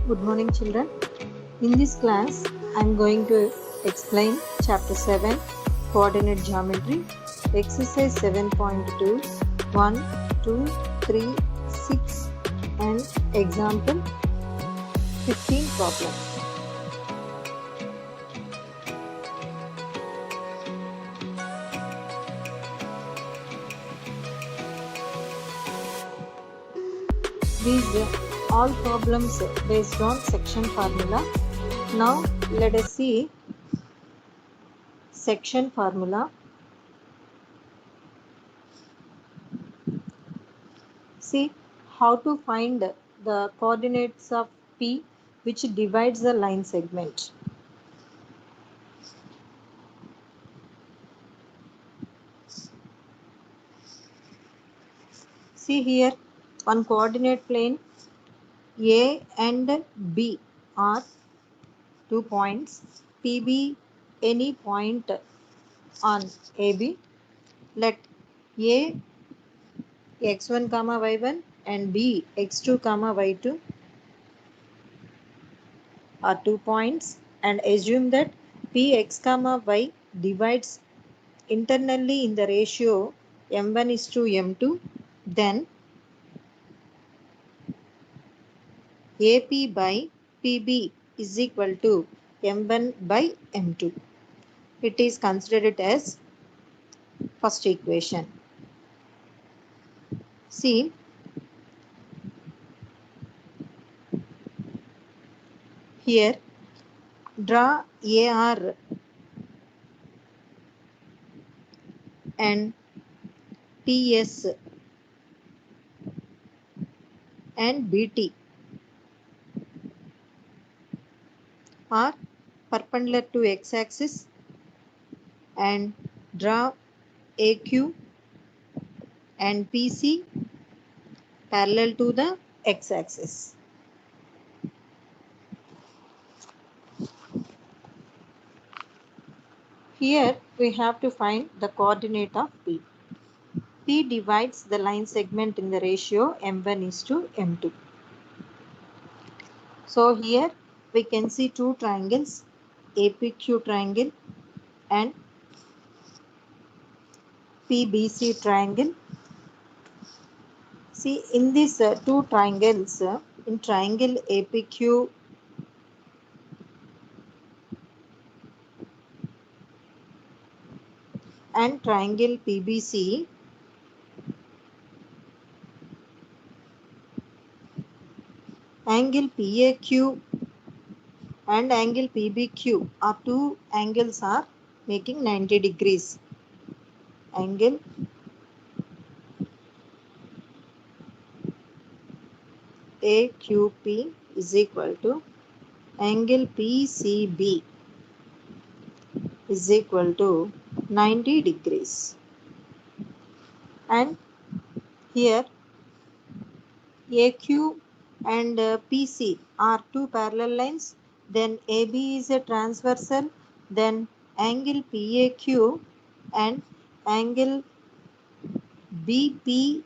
Good morning, children. In this class, I am going to explain Chapter 7 Coordinate Geometry, Exercise 7.2, 1, 2, 3, 6, and example 15 problem. These all problems based on section formula. Now let us see section formula. See how to find the coordinates of P which divides the line segment. See here, one coordinate plane A and B are 2 points. PB any point on AB. Let A x1 comma y1 and B x2 comma y2 are 2 points, and assume that Px comma y divides internally in the ratio m1 is to m2. Then AP by PB is equal to m1 by m2. It is considered as first equation. See, here draw AR and TS and BT are perpendicular to x-axis, and draw AQ and PC parallel to the x-axis. Here we have to find the coordinate of P. P divides the line segment in the ratio m1 is to m2. So here we can see two triangles, APQ triangle and PBC triangle. See, in these two triangles, in triangle APQ and triangle PBC, angle PAQ and angle PBQ are two angles are making 90 degrees. Angle AQP is equal to angle PCB is equal to 90 degrees. And here AQ and PC are two parallel lines. Then AB is a transversal. Then angle PAQ and angle BPC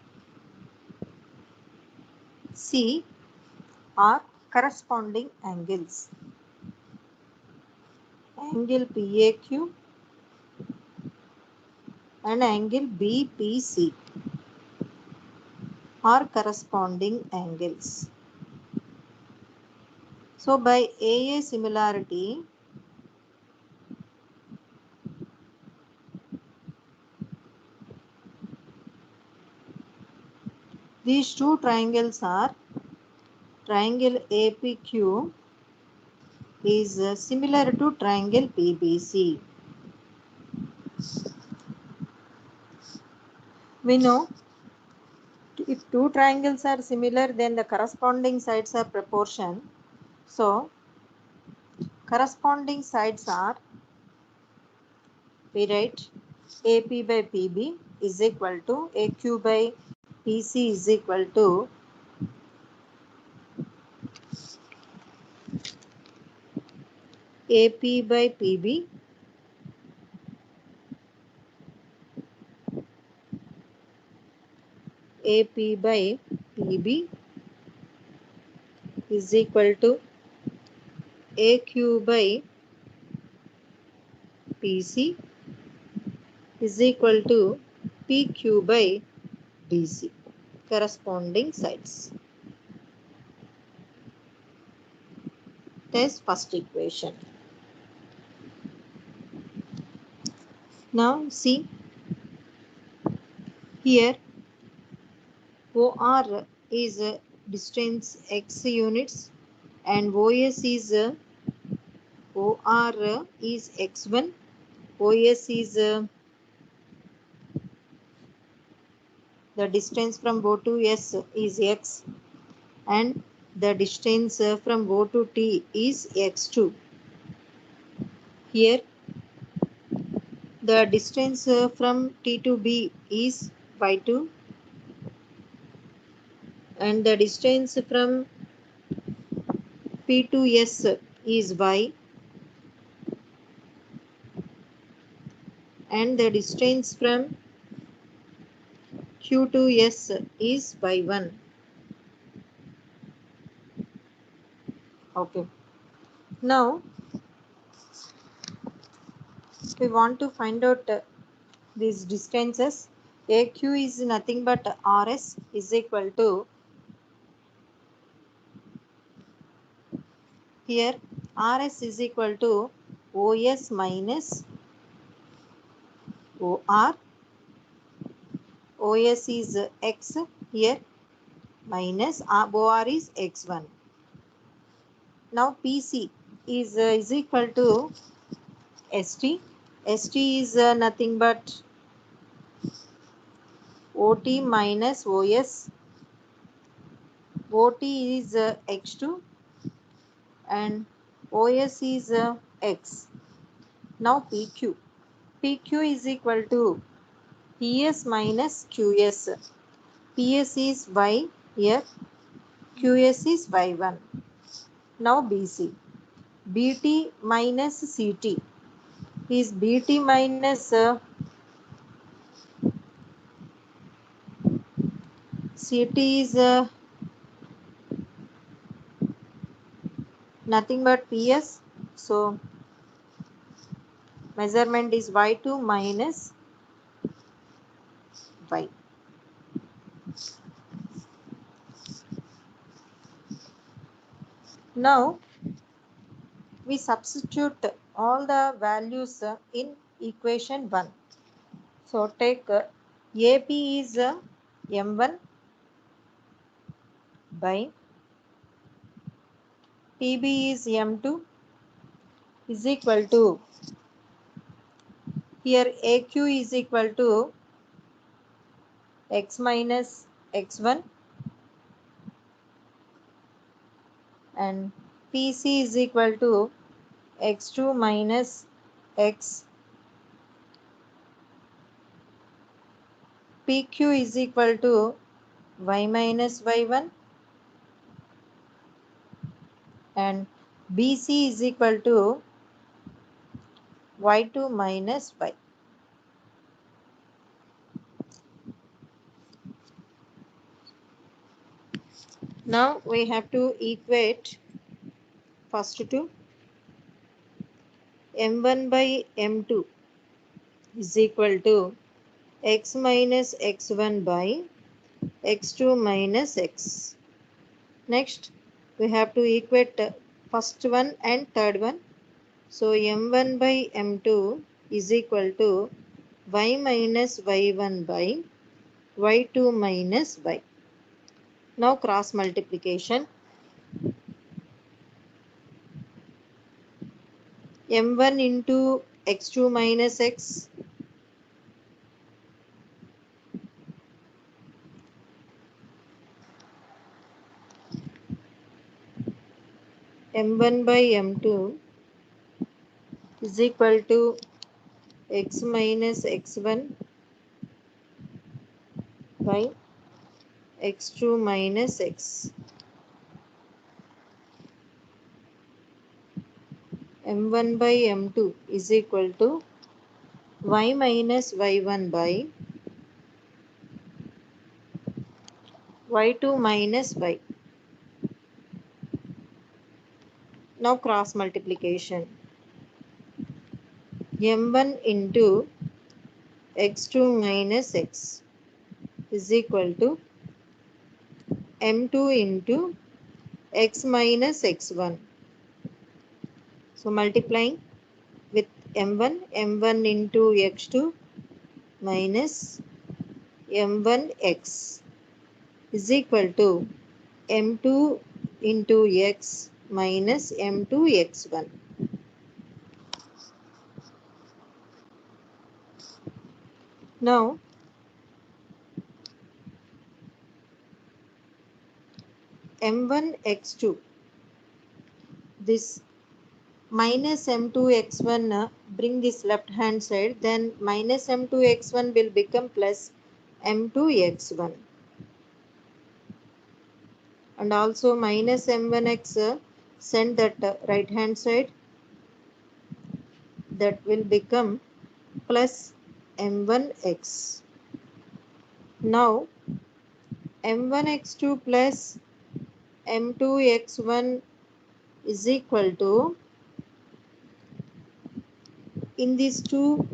are corresponding angles. Angle PAQ and angle BPC are corresponding angles. So by AA similarity, these two triangles are triangle APQ is similar to triangle PBC. We know if two triangles are similar, then the corresponding sides are proportion. So corresponding sides are, we write AP by PB is equal to AQ by PC is equal to AP by PB AP by PB is equal to AQ by PC is equal to PQ by DC, corresponding sides. That's first equation. Now see here, OR is distance x units and OS is OR is x1, OS is the distance from O to S is x, and the distance from O to T is x2. Here the distance from T to B is y2, and the distance from P to S is y, and the distance from Q to S is y1. Okay. Now we want to find out these distances. AQ is nothing but RS is equal to, here RS is equal to OS minus OR. OS is X here, minus OR is X1. Now PC is equal to ST. ST is nothing but OT minus OS. OT is X2 and OS is X. Now PQ. PQ is equal to PS minus QS. PS is Y here, QS is Y1. Now BC. BT minus CT is BT minus CT is nothing but PS. So measurement is Y2 minus Y. Now we substitute all the values in equation 1. So take AP is M1 by PB is M2 is equal to, here AQ is equal to X minus X1 and PC is equal to X2 minus X. PQ is equal to Y minus Y1 and BC is equal to Y2 minus Y. Now we have to equate first to M1 by M2 is equal to X minus X1 by X2 minus X. Next we have to equate first one and third one. So M1 by M2 is equal to Y minus Y1 by Y2 minus Y. Now cross multiplication. M1 into X2 minus X M1 by M2 is equal to X minus X1 by X2 minus X. M1 by M2 is equal to Y minus Y1 by Y2 minus Y. Now cross multiplication. M1 into x2 minus x is equal to M2 into x minus x1. So multiplying with M1 into x2 minus M1x is equal to M2 into x minus M2 x1. Now M1 x2, this minus M2 x1, bring this left hand side, then minus M2 x1 will become plus M2 x1, and also minus M1x, send that right hand side, that will become plus M1x. Now M1x2 plus M2x1 is equal to, in these two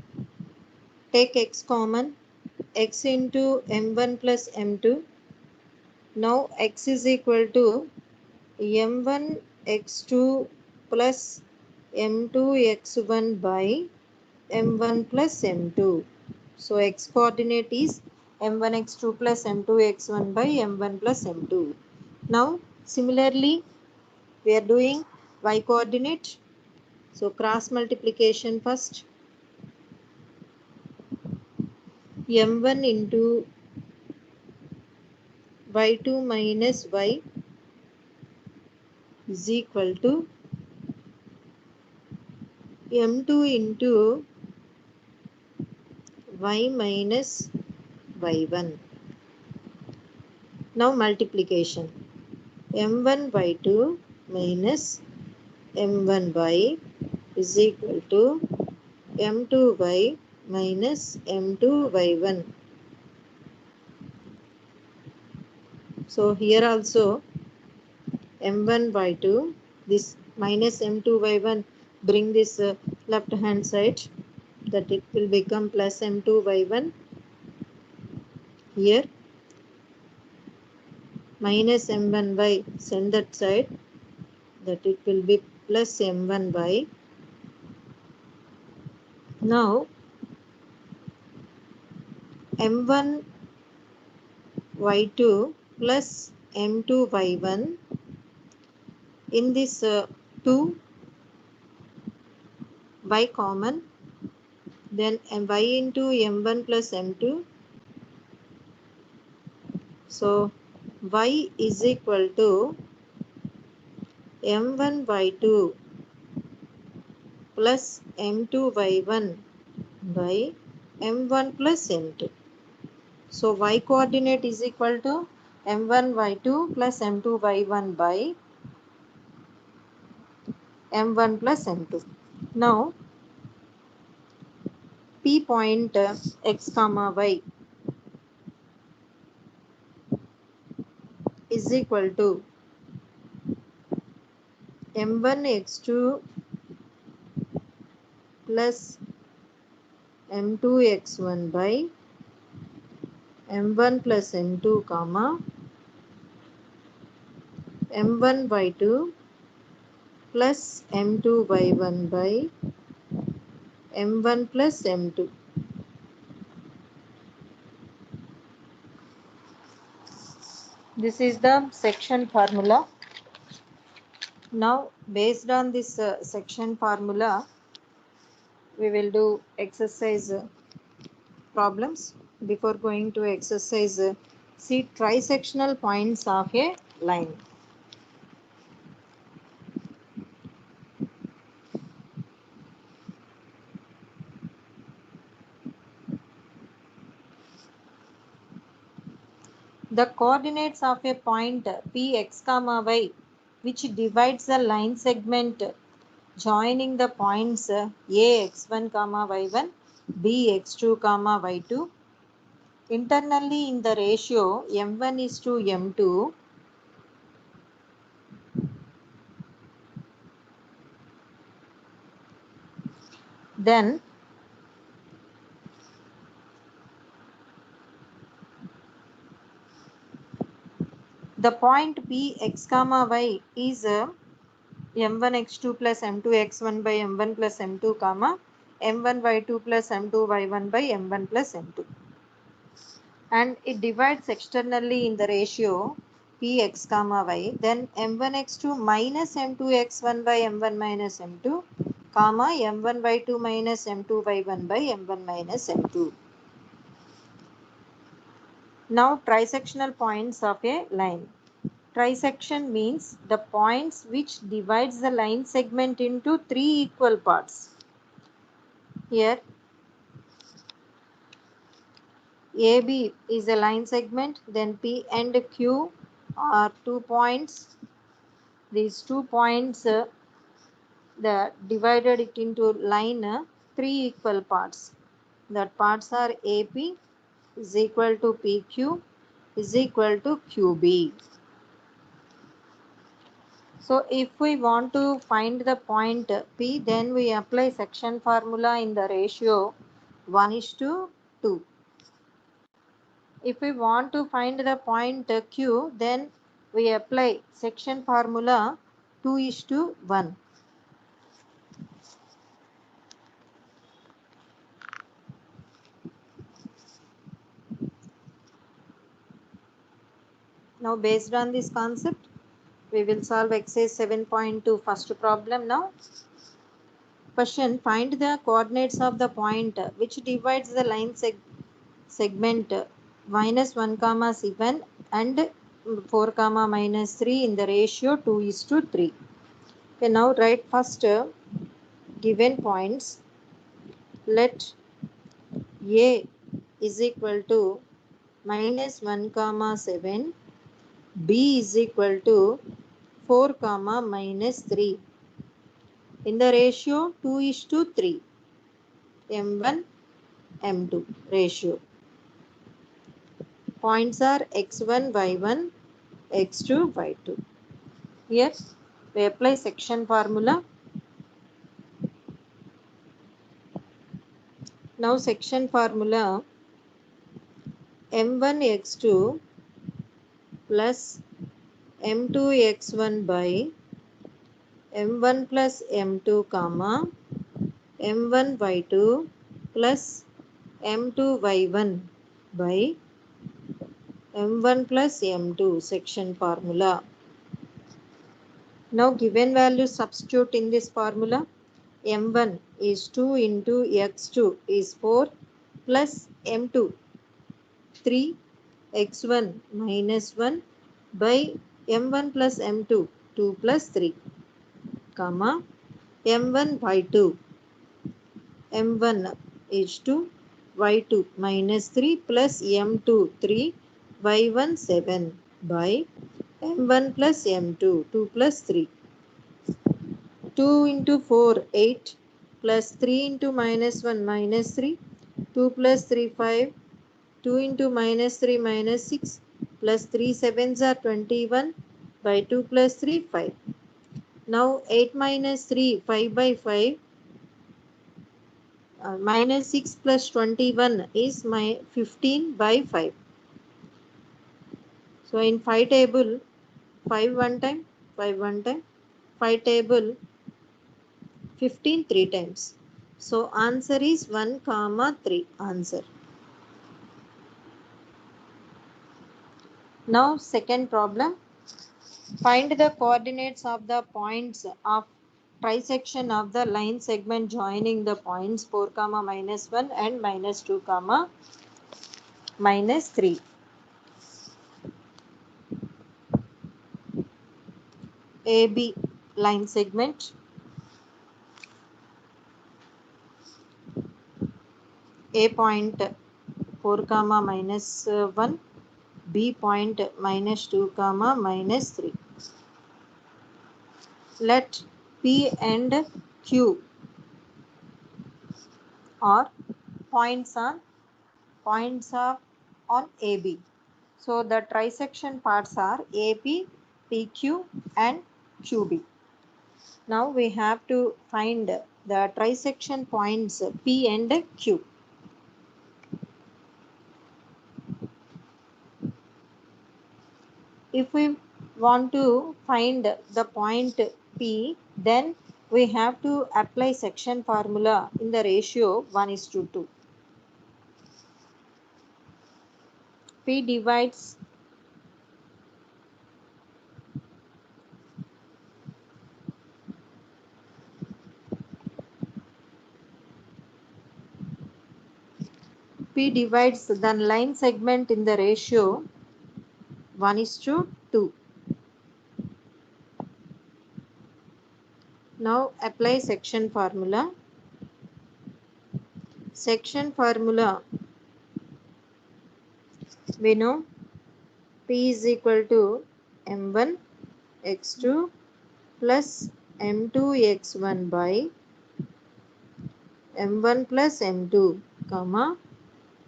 take x common, x into M1 plus M2. Now x is equal to M1 x2 plus M2 x1 by M1 plus M2. So x coordinate is M1 x2 plus M2 x1 by M1 plus M2. Now similarly we are doing y coordinate. So cross multiplication first. M1 into y2 minus y is equal to M2 into y minus y1. Now multiplication. M1 y2 minus M1y is equal to M2y minus M2y1. So here also M1y2, this minus M2y1, bring this left hand side, that it will become plus M2y1. Here minus M1y, send that side, that it will be plus M1y. Now M1 y2 plus M2 y1, in this 2 y common, then y into M1 plus M2. So y is equal to M1 y2 plus M2 y1 by M1 plus M2. So y coordinate is equal to M1 y2 plus M2 y1 by M1 plus M2. Now P point x comma y is equal to M1 x2 plus M2 x1 by M1 plus M2 comma M1 y2 plus M2 y1 by M1 plus M2. This is the section formula. Now based on this section formula, we will do exercise problems. Before going to exercise, see trisectional points of a line. The coordinates of a point Px comma y, which divides the line segment joining the points A x1 comma y1, B x2 comma y2, internally in the ratio m1 is to m2, Then the point P x comma y is m1 x2 plus m2 x1 by m1 plus m2 comma m1 y2 plus m2 y1 by m1 plus m2, and it divides externally in the ratio p x comma y. Then m1 x2 minus m2 x1 by m1 minus m2 comma m1 y2 minus m2 y1 by m1 minus m2. Now trisectional points of a line. Trisection means the points which divides the line segment into three equal parts. Here AB is a line segment, then P and Q are 2 points. These 2 points the divided it into line 3 equal parts. That parts are AP is equal to PQ is equal to QB. So if we want to find the point P, then we apply section formula in the ratio 1:2. If we want to find the point Q, then we apply section formula 2:1. Now based on this concept, we will solve exercise 7.2 first problem now. Question: find the coordinates of the point which divides the line segment minus 1 comma 7 and 4 comma minus 3 in the ratio 2:3. Okay, now write first given points. Let A is equal to minus 1 comma 7, B is equal to 4 comma minus 3 in the ratio 2:3, m1 m2 ratio. Points are x1 y1 x2 y2. Here we apply section formula. Now section formula: m1 x2 plus m2 x1 by m1 plus m2 comma m1 y2 plus m2 y1 by m1 plus m2 section formula. Now given values substitute in this formula. m1 is 2 into x2 is 4 plus m2 3 x1 minus 1 by m1 plus m2 2 plus 3 comma m1 y2 m1 is 2 y2 minus 3 plus m2 3 y1 7 by m1 plus m2 2 plus 3. 2 into 4 8 plus 3 into minus 1 minus 3 2 plus 3 5 2 into minus 3 minus 6 plus 3 sevens are 21 by 2 plus 3 5. Now 8 minus 3 5 by 5 minus 6 plus 21 is my 15 by 5. So in 5 table 5 one time 5 one time 5 table 15 3 times. So answer is 1 comma 3 answer. Now second problem. Find the coordinates of the points of trisection of the line segment joining the points 4 comma minus 1 and minus 2 comma minus 3. AB line segment. A point 4 comma minus 1, B point minus 2 comma minus 3. Let P and Q are points on AB. So the trisection parts are AP, PQ and QB. Now we have to find the trisection points P and Q. If we want to find the point P, then we have to apply section formula in the ratio 1:2. P divides the line segment in the ratio 1:2. Now apply section formula. Section formula, we know P is equal to M1 x2 plus M2 x1 by M1 plus M2, comma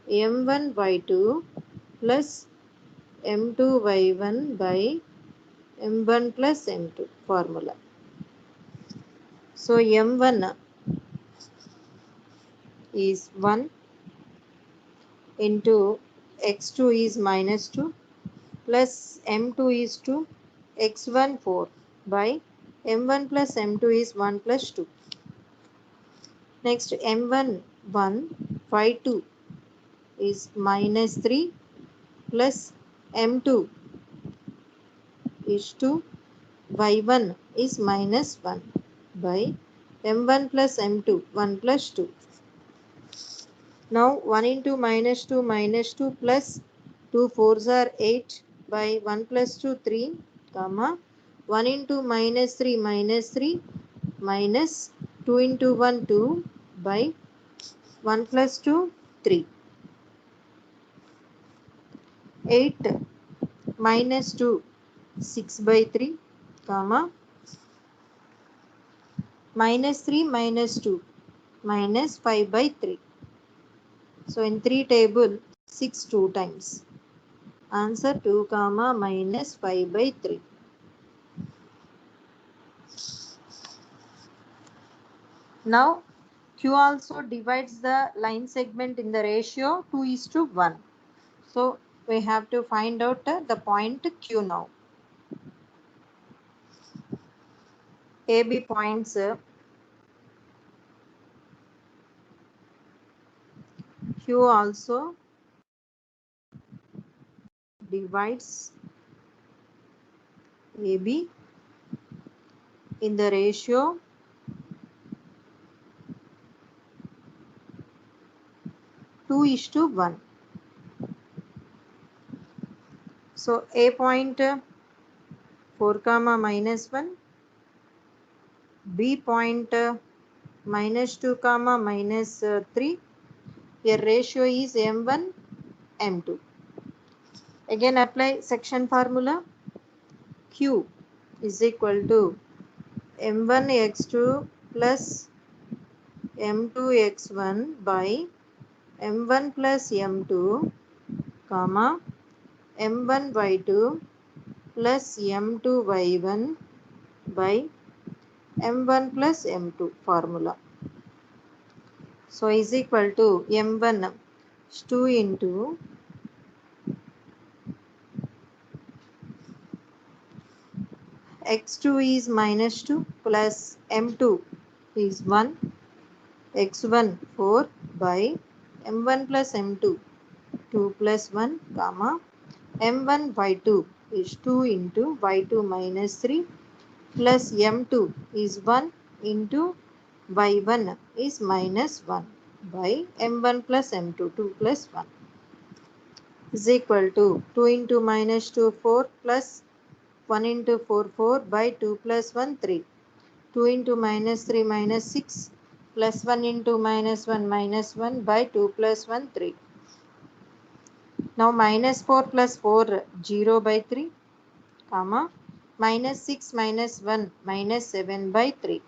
M1 y2 plus M2 y1 by M1 plus M2 formula. So M1 is 1 into x2 is minus 2 plus M2 is 2, x1 4 by M1 plus M2 is 1 plus 2. Next M1 1, y2 is minus 3 plus M2 is 2, y1 is minus 1 by M1 plus M2, 1 plus 2. Now 1 into minus 2 plus 2 4s are 8 by 1 plus 2 3, comma 1 into minus 3 minus 2 into 1 2 by 1 plus 2 3. 8 minus 2 6 by 3, comma minus 3 minus 2 minus 5 by 3. So in 3 table 6 2 times. Answer 2 comma minus 5 by 3. Now Q also divides the line segment in the ratio 2:1. So we have to find out the point Q now. AB points Q also divides AB in the ratio 2:1. So A point 4 comma minus 1, B point minus 2 comma minus 3. Here ratio is M1 M2. Again apply section formula. Q is equal to M1 x2 plus M2 x1 by M1 plus M2, comma M1 y2 plus M2 y1 by M1 plus M2 formula. So is equal to M1 is 2 into x2 is minus 2 plus M2 is 1, x1 4 by M1 plus M2 2 plus 1, comma M1 y2 is 2 into y2 minus 3 plus M2 is 1 into y1 is minus 1 by M1 plus M2 2 plus 1 is equal to 2 into minus 2 4 plus 1 into 4 4 by 2 plus 1 3. 2 into minus 3 minus 6 plus 1 into minus 1 by 2 plus 1 3. Now minus 4 plus 4 0 by 3, comma minus 6 minus 1 minus 7 by 3.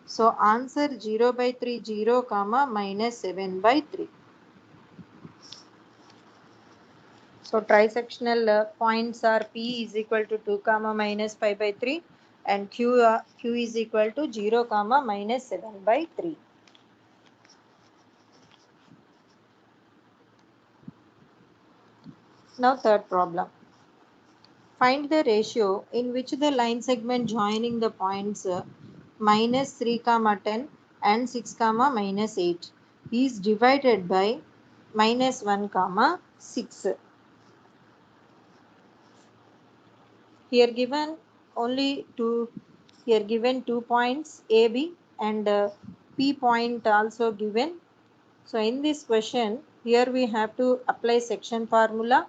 So answer 0 by 3 0 comma minus 7 by 3. So trisectional points are P is equal to 2 comma minus 5 by 3 and q is equal to 0 comma minus 7 by 3. Now third problem. Find the ratio in which the line segment joining the points minus 3 comma 10 and 6 comma minus 8 is divided by minus 1 comma 6. Here given only two points A, B and P point also given. So in this question, here we have to apply section formula,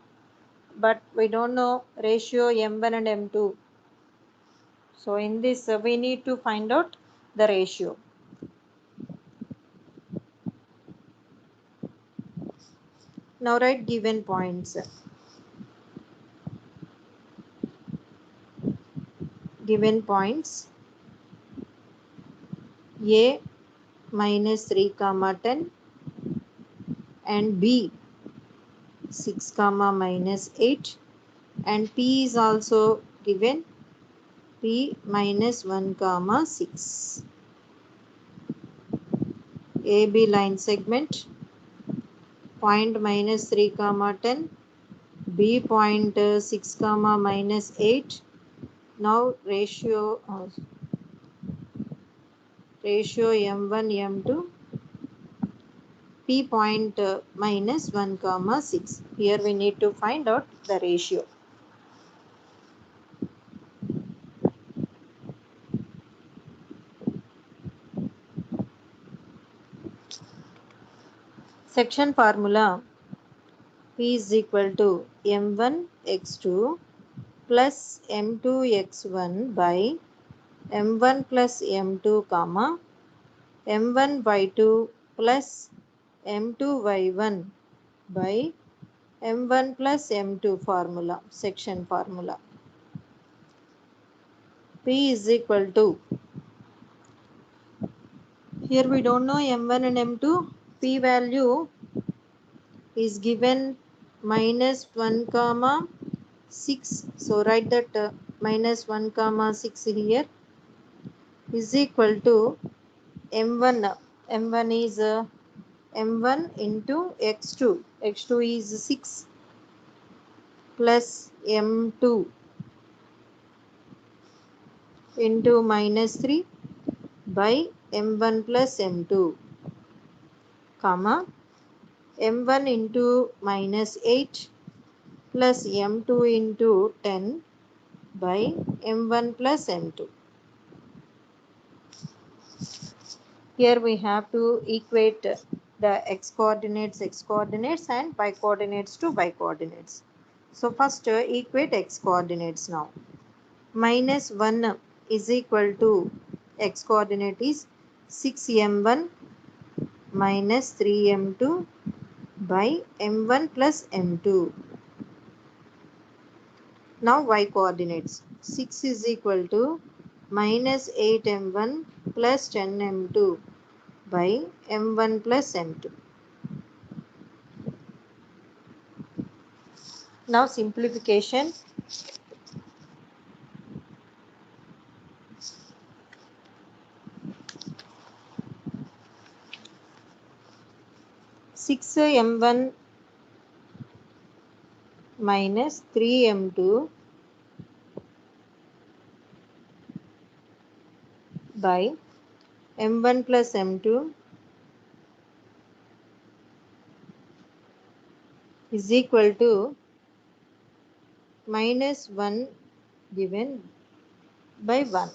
but we don't know ratio M1 and M2. So in this we need to find out the ratio. Now write given points. Given points A minus 3 comma 10 and B 6 comma minus 8 and P is also given P minus 1 comma 6. AB line segment point minus 3 comma 10, B point 6 comma minus 8. Now ratio M1 M2 P point minus 1 comma 6. Here we need to find out the ratio. Section formula P is equal to M1 x2 plus M2 x1 by M1 plus M2 comma M1 y2 plus M2 y1 by M1 plus M2 formula, section formula. P is equal to, here we don't know M1 and M2, P value is given minus 1 comma 6. So write that minus 1 comma 6 here is equal to M1. M1 is M1 into x2. x2 is 6 plus M2 into minus 3 by M1 plus M2, comma M1 into minus 8 plus M2 into 10 by M1 plus M2. Here we have to equate the x coordinates and y coordinates to y coordinates. So first equate x coordinates now. Minus 1 is equal to x coordinate is 6m1 minus 3m2 by m1 plus m2. Now y coordinates. 6 is equal to minus 8m1 plus 10m2 by m1 plus m2. Now simplification. 6m1 minus 3m2 by m1 plus m2 is equal to minus 1 given by 1.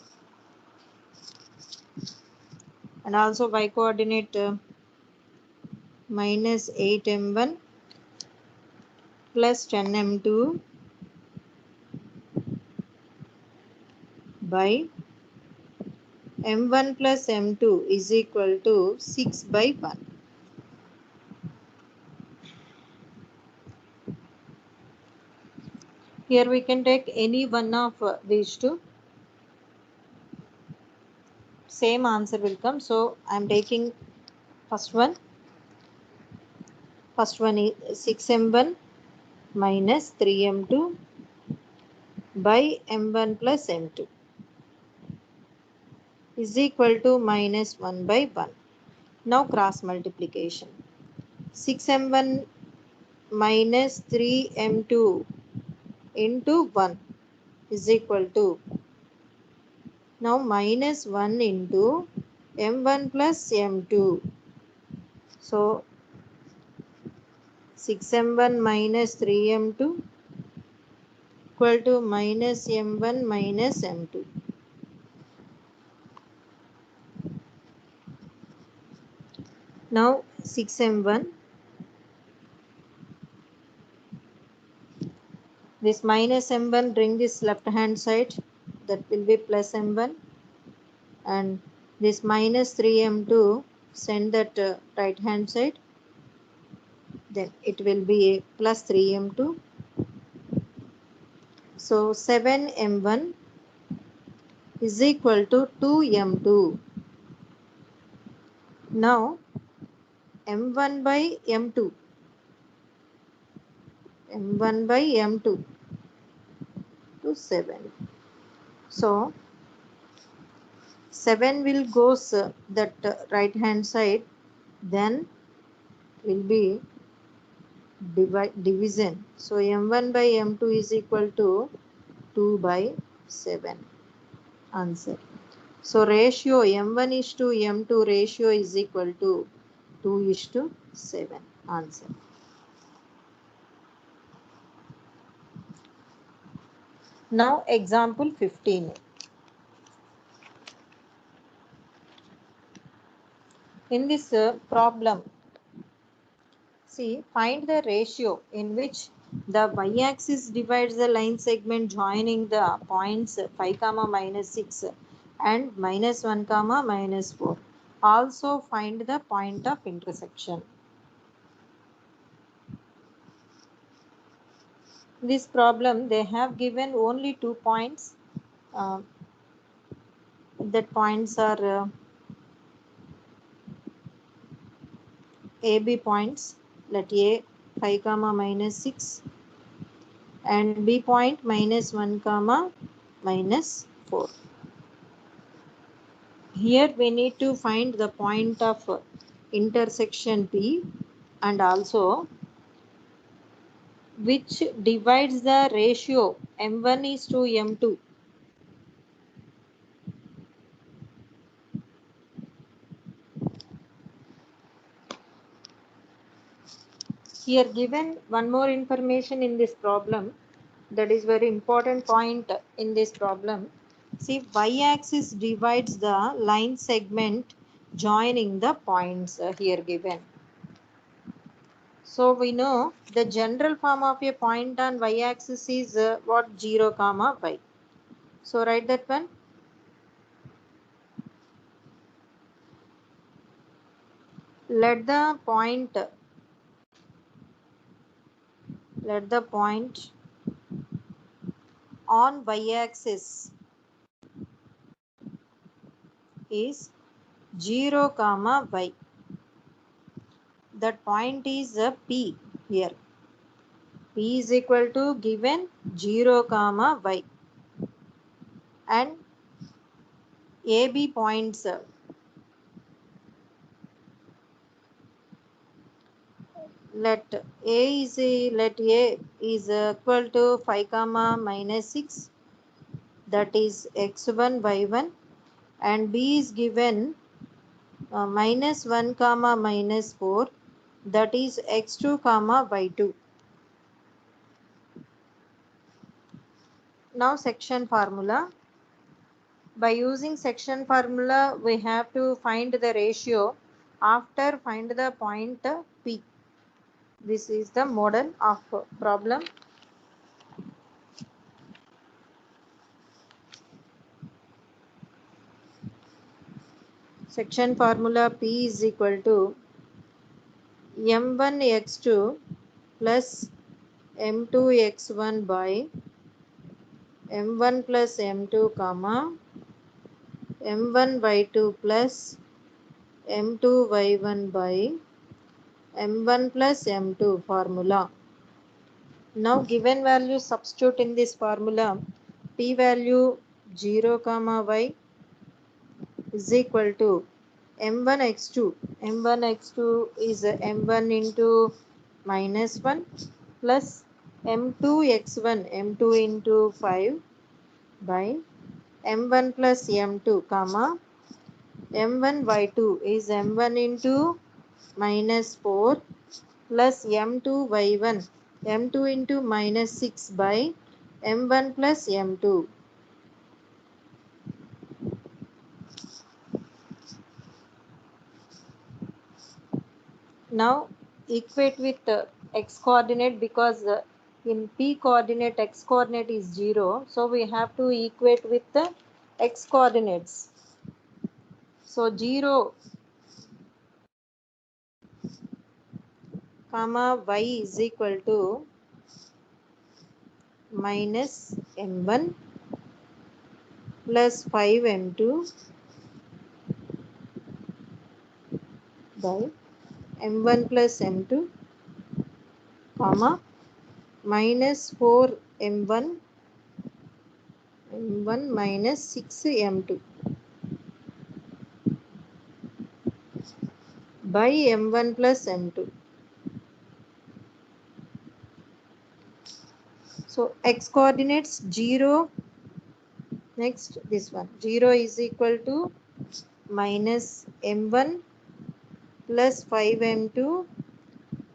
And also y coordinate minus 8m1 plus 10m2 by m1 plus m2 is equal to 6 by 1. Here we can take any one of these two. Same answer will come. So I am taking first one. First one is 6m1 minus 3m2 by m1 plus m2. is equal to minus 1 by 1. Now cross multiplication. 6m1 minus 3m2 into 1 is equal to, now minus 1 into m1 plus m2. So 6m1 minus 3m2 equal to minus m1 minus m2. Now 6m1, this minus m1 bring this left hand side, that will be plus m1, and this minus 3m2 send that right hand side, then it will be plus 3m2. So 7m1 is equal to 2m2. Now m1 by m2, m1 by m2 to 7. So 7 will goes that right hand side, then will be division. So m1 by m2 is equal to 2 by 7. Answer. So ratio m1 is to m2 ratio is equal to 2 is to 7. Answer. Now example 15. In this problem, see, find the ratio in which the y-axis divides the line segment joining the points 5 comma minus 6 and minus 1 comma minus 4. Also find the point of intersection. This problem, they have given only 2 points. That points are AB points. Let A 5 comma minus 6 and B point minus 1 comma minus 4. Here we need to find the point of intersection P, and also which divides the ratio m1 is to m2. Here given one more information in this problem, that is very important point in this problem. See, y-axis divides the line segment joining the points here given. So we know the general form of a point on y-axis is what? 0 comma y. So write that one. Let the point on y-axis is 0 comma y. That point is P here. P is equal to given 0 comma y, and AB points, let A is equal to 5 comma minus 6, that is x1 y1, and B is given minus 1 comma minus 4, that is x2 comma y2. Now section formula. By using section formula, we have to find the ratio after find the point P. This is the model of problem. Section formula P is equal to m1x2 plus m2x1 by m1 plus m2 comma m1 y2 plus m2 y1 by m1 plus m2 formula. Now given value substitute in this formula. P value 0 comma y, is equal to m1 x2. m1 x2 is m1 into minus 1 plus m2 x1, m2 into 5 by m1 plus m2 comma m1 y2 is m1 into minus 4 plus m2 y1, m2 into minus 6 by m1 plus m2. Now equate with x coordinate, because in p coordinate x coordinate is 0, so we have to equate with the x coordinates. So 0 comma y is equal to minus m1 plus 5m2 by m1 plus m2 comma minus 4m1 m1 minus 6m2 by m1 plus m2. So x coordinates 0. Next this one 0 is equal to minus m1 plus 5m2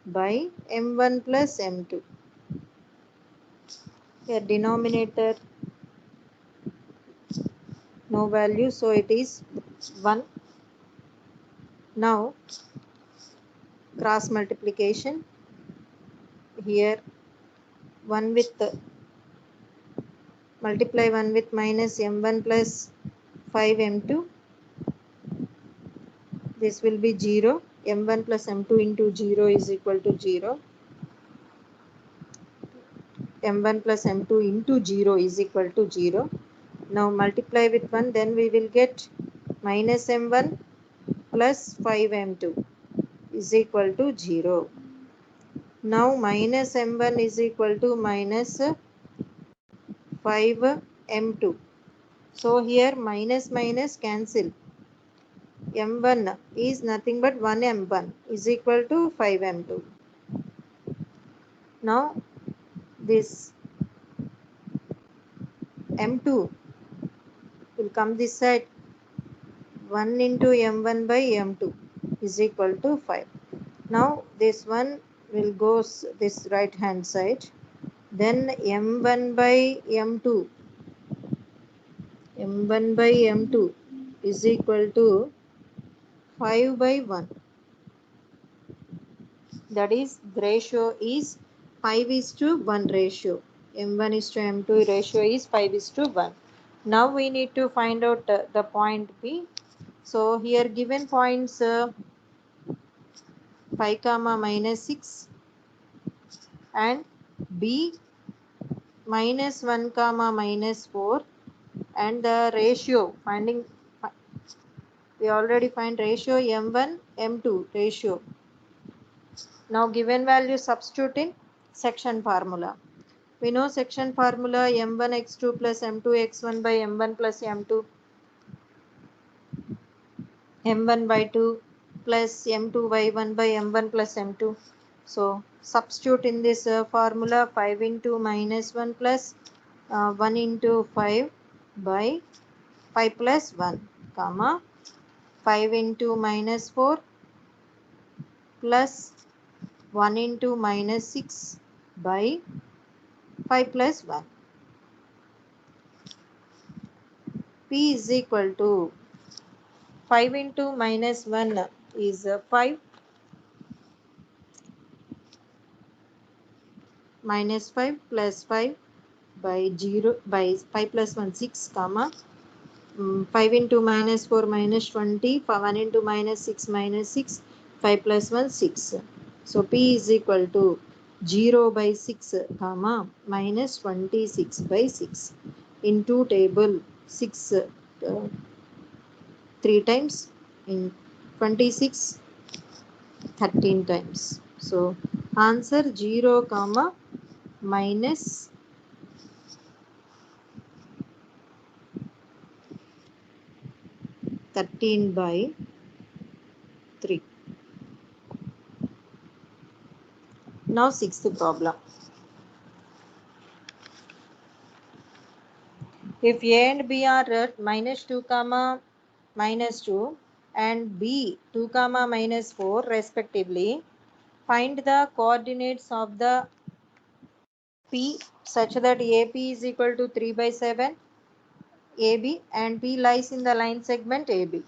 by m1 plus m2. Here denominator no value, so it is 1. Now cross multiplication. Here 1 with multiply 1 with minus m1 plus 5m2. This will be 0. m1 plus m2 into 0 is equal to 0. m1 plus m2 into 0 is equal to 0. Now multiply with 1, then we will get minus m1 plus 5m2 is equal to 0. Now minus m1 is equal to minus 5m2. So here minus minus cancel. m1 is nothing but 1m1 is equal to 5m2. Now this m2 will come this side. 1 into m1 by m2 is equal to 5. Now this one will go this right hand side. Then m1 by m2 is equal to 5 by 1. That is the ratio is 5:1 ratio. m1 is to m2 ratio is 5:1. Now we need to find out the point P. So here given points 5 comma minus 6 and B minus 1 comma minus 4, and the ratio finding, we already find ratio m1 m2 ratio. Now given value substitute in section formula. We know section formula m1 x2 plus m2 x1 by m1 plus m2 m1 by 2 plus m2 y1 by m1 plus m2. So substitute in this formula 5 into minus 1 plus 1 into 5 by 5 plus 1 comma 5 into minus 4 plus 1 into minus 6 by 5 plus 1. P is equal to 5 into minus 1 is 5 minus 5 plus 5 by 0 by 5 plus 1 6 comma 5 into minus 4 minus 20, 1 into minus 6 minus 6, 5 plus 1 6. So P is equal to 0 by 6 comma minus 26 by 6 into table 6 3 times in 26 13 times. So answer 0 comma minus 13. 13 by 3. Now sixth problem. If A and B are at minus 2 comma minus 2 and B 2 comma minus 4 respectively, find the coordinates of the P such that AP is equal to 3 by 7 AB and P lies in the line segment AB.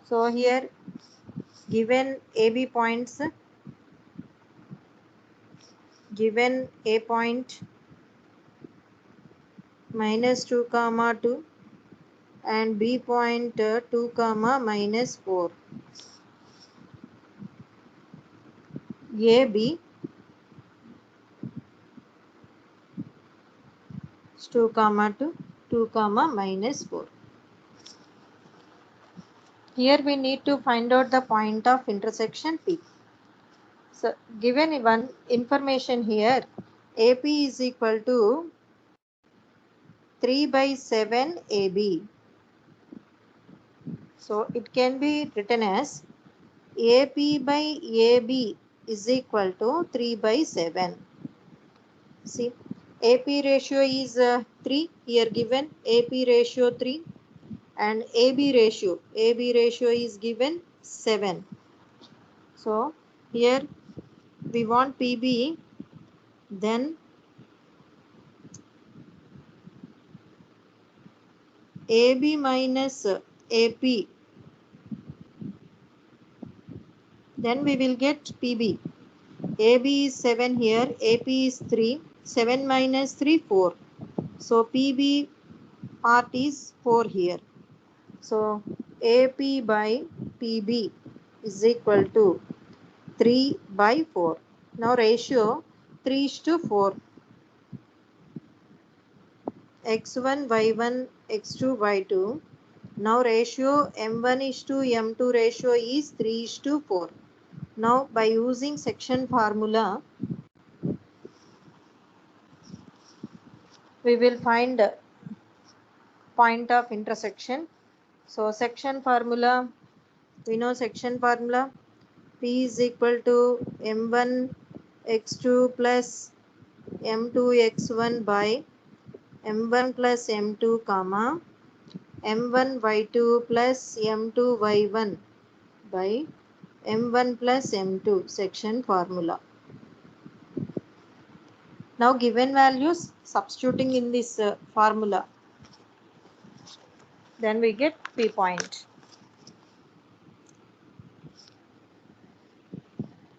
So here given AB points, given A point minus 2 comma 2 and B point 2 comma minus 4. AB is 2 comma 2, 2 comma minus 4. Here we need to find out the point of intersection P. So given one information here, AP is equal to 3 by 7 AB. So it can be written as AP by AB is equal to 3 by 7. See, AP ratio is 3 here given, AP ratio 3 and AB ratio is given 7. So here we want PB, then AB minus AP, then we will get PB. AB is 7 here, AP is 3, 7 minus 3, 4. So PB part is 4 here. So AP by PB is equal to 3 by 4. Now ratio 3 is to 4. X1, Y1, X2, Y2. Now ratio M1 is to M2 ratio is 3 is to 4. Now by using section formula, we will find point of intersection. So section formula, we know section formula, P is equal to M1 X2 plus M2 X1 by M1 plus M2 comma M1 Y2 plus M2 Y1 by M1 plus M2 section formula. Now given values substituting in this formula, then we get P point.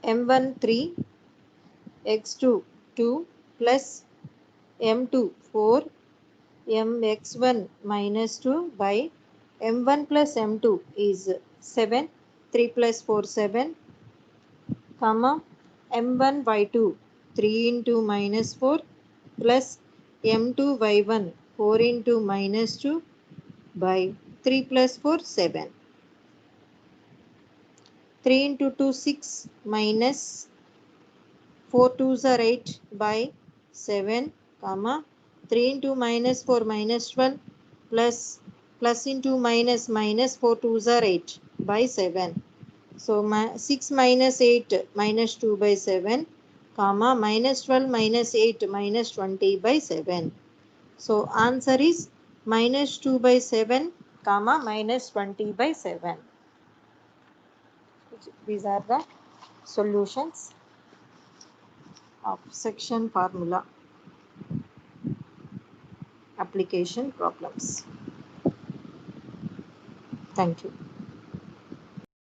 M1 3, X2 2 plus M2 4, Mx1 minus 2 by M1 plus M2 is 7, 3 plus 4 7, comma M1 Y2 3 into minus 4 plus M2 Y1 4 into minus 2 by 3 plus 4 7. 3 into 2 6 minus 4 2s are 8 by 7 comma 3 into minus 4 minus 12 plus into minus 4 2s are 8 by 7. So 6 minus 8 minus 2 by 7 comma minus 12 minus 8 minus 20 by 7. So answer is minus 2 by 7 comma minus 20 by 7. These are the solutions of section formula application problems. Thank you.